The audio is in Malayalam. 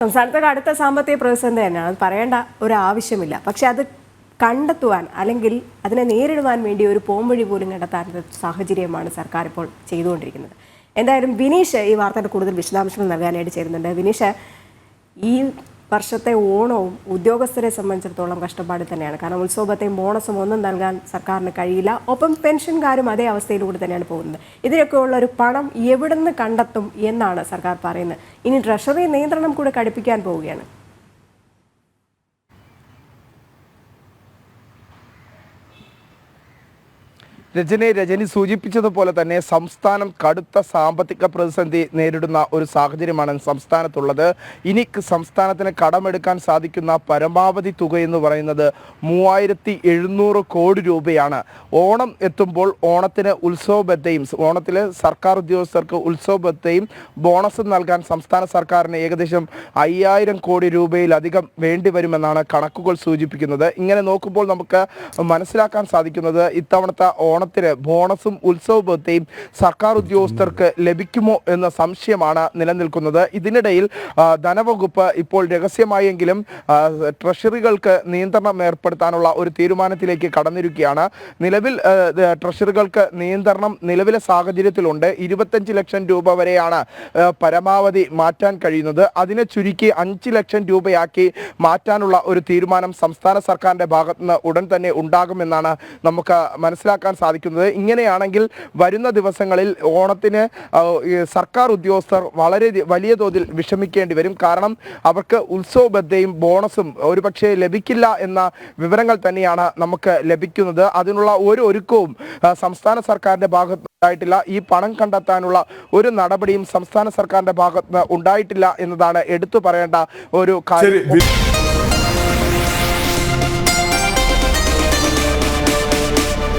സംസ്ഥാനത്തെ അടുത്ത സാമ്പത്തിക പ്രതിസന്ധി തന്നെയാണ്, അത് പറയേണ്ട ഒരു ആവശ്യമില്ല. പക്ഷെ അത് കണ്ടെത്തുവാൻ അല്ലെങ്കിൽ അതിനെ നേരിടുവാൻ വേണ്ടി ഒരു പോംവഴി പോലും കണ്ടെത്താത്ത സാഹചര്യമാണ് സർക്കാർ ഇപ്പോൾ ചെയ്തുകൊണ്ടിരിക്കുന്നത്. എന്തായാലും വിനീഷ് ഈ വാർത്തയുടെ കൂടുതൽ വിശദാംശങ്ങൾ നൽകാനായിട്ട് ചേരുന്നുണ്ട്. വിനീഷ്, ഈ വർഷത്തെ ഓണവും ഉദ്യോഗസ്ഥരെ സംബന്ധിച്ചിടത്തോളം കഷ്ടപ്പാട് തന്നെയാണ്. കാരണം ഉത്സവത്തെയും ബോണസും ഒന്നും നൽകാൻ സർക്കാരിന് കഴിയില്ല. ഒപ്പം പെൻഷൻകാരും അതേ അവസ്ഥയിലൂടെ തന്നെയാണ് പോകുന്നത്. ഇതിനൊക്കെയുള്ള ഒരു പണം എവിടെ നിന്ന് കണ്ടെത്തും എന്നാണ് സർക്കാർ പറയുന്നത്. ഇനി ട്രഷറി നിയന്ത്രണം കൂടെ കടുപ്പിക്കാൻ പോവുകയാണ്. രജനി സൂചിപ്പിച്ചതുപോലെ തന്നെ സംസ്ഥാനം കടുത്ത സാമ്പത്തിക പ്രതിസന്ധി നേരിടുന്ന ഒരു സാഹചര്യമാണ് സംസ്ഥാനത്തുള്ളത്. ഇനി സംസ്ഥാനത്തിന് കടമെടുക്കാൻ സാധിക്കുന്ന പരമാവധി തുക എന്ന് പറയുന്നത് 3700 കോടി രൂപയാണ്. ഓണം എത്തുമ്പോൾ ഓണത്തിന് ഉത്സവ ബത്തയും, ഓണത്തിൽ സർക്കാർ ഉദ്യോഗസ്ഥർക്ക് ഉത്സവ ബത്തയും ബോണസും നൽകാൻ സംസ്ഥാന സർക്കാരിന് ഏകദേശം 5000 കോടി രൂപയിലധികം വേണ്ടിവരുമെന്നാണ് കണക്കുകൾ സൂചിപ്പിക്കുന്നത്. ഇങ്ങനെ നോക്കുമ്പോൾ നമുക്ക് മനസ്സിലാക്കാൻ സാധിക്കുന്നത് ഇത്തവണത്തെ ഓണത്തിന് ബോണസും ഉത്സവ ബത്തയും സർക്കാർ ഉദ്യോഗസ്ഥർക്ക് ലഭിക്കുമോ എന്ന സംശയമാണ് നിലനിൽക്കുന്നത്. ഇതിനിടയിൽ ധനവകുപ്പ് ഇപ്പോൾ രഹസ്യമായെങ്കിലും ട്രഷറികൾക്ക് നിയന്ത്രണം ഏർപ്പെടുത്താനുള്ള ഒരു തീരുമാനത്തിലേക്ക് കടന്നിരിക്കുകയാണ്. നിലവിൽ ട്രഷറികൾക്ക് നിയന്ത്രണം നിലവിലെ സാഹചര്യത്തിലുണ്ട്. 25 ലക്ഷം രൂപ വരെയാണ് പരമാവധി മാറ്റാൻ കഴിയുന്നത്. അതിനെ ചുരുക്കി 5 ലക്ഷം രൂപയാക്കി മാറ്റാനുള്ള ഒരു തീരുമാനം സംസ്ഥാന സർക്കാരിന്റെ ഭാഗത്ത് നിന്ന് ഉടൻ തന്നെ ഉണ്ടാകുമെന്നാണ് നമുക്ക് മനസ്സിലാക്കാൻ സാധിക്കുന്നത്. ഇങ്ങനെയാണെങ്കിൽ വരുന്ന ദിവസങ്ങളിൽ ഓണത്തിന് സർക്കാർ ഉദ്യോഗസ്ഥർ വളരെ വലിയ തോതിൽ വിഷമിക്കേണ്ടി വരും. കാരണം അവർക്ക് ഉത്സവ ബത്തയും ബോണസും ഒരുപക്ഷെ ലഭിക്കില്ല എന്ന വിവരങ്ങൾ തന്നെയാണ് നമുക്ക് ലഭിക്കുന്നത്. അതിനുള്ള ഒരു ഒരുക്കവും സംസ്ഥാന സർക്കാരിന്റെ ഭാഗത്തുണ്ടായിട്ടില്ല. ഈ പണം കണ്ടെത്താനുള്ള ഒരു നടപടിയും സംസ്ഥാന സർക്കാരിന്റെ ഭാഗത്ത് ഉണ്ടായിട്ടില്ല എന്നതാണ് എടുത്തു പറയേണ്ട ഒരു കാര്യം.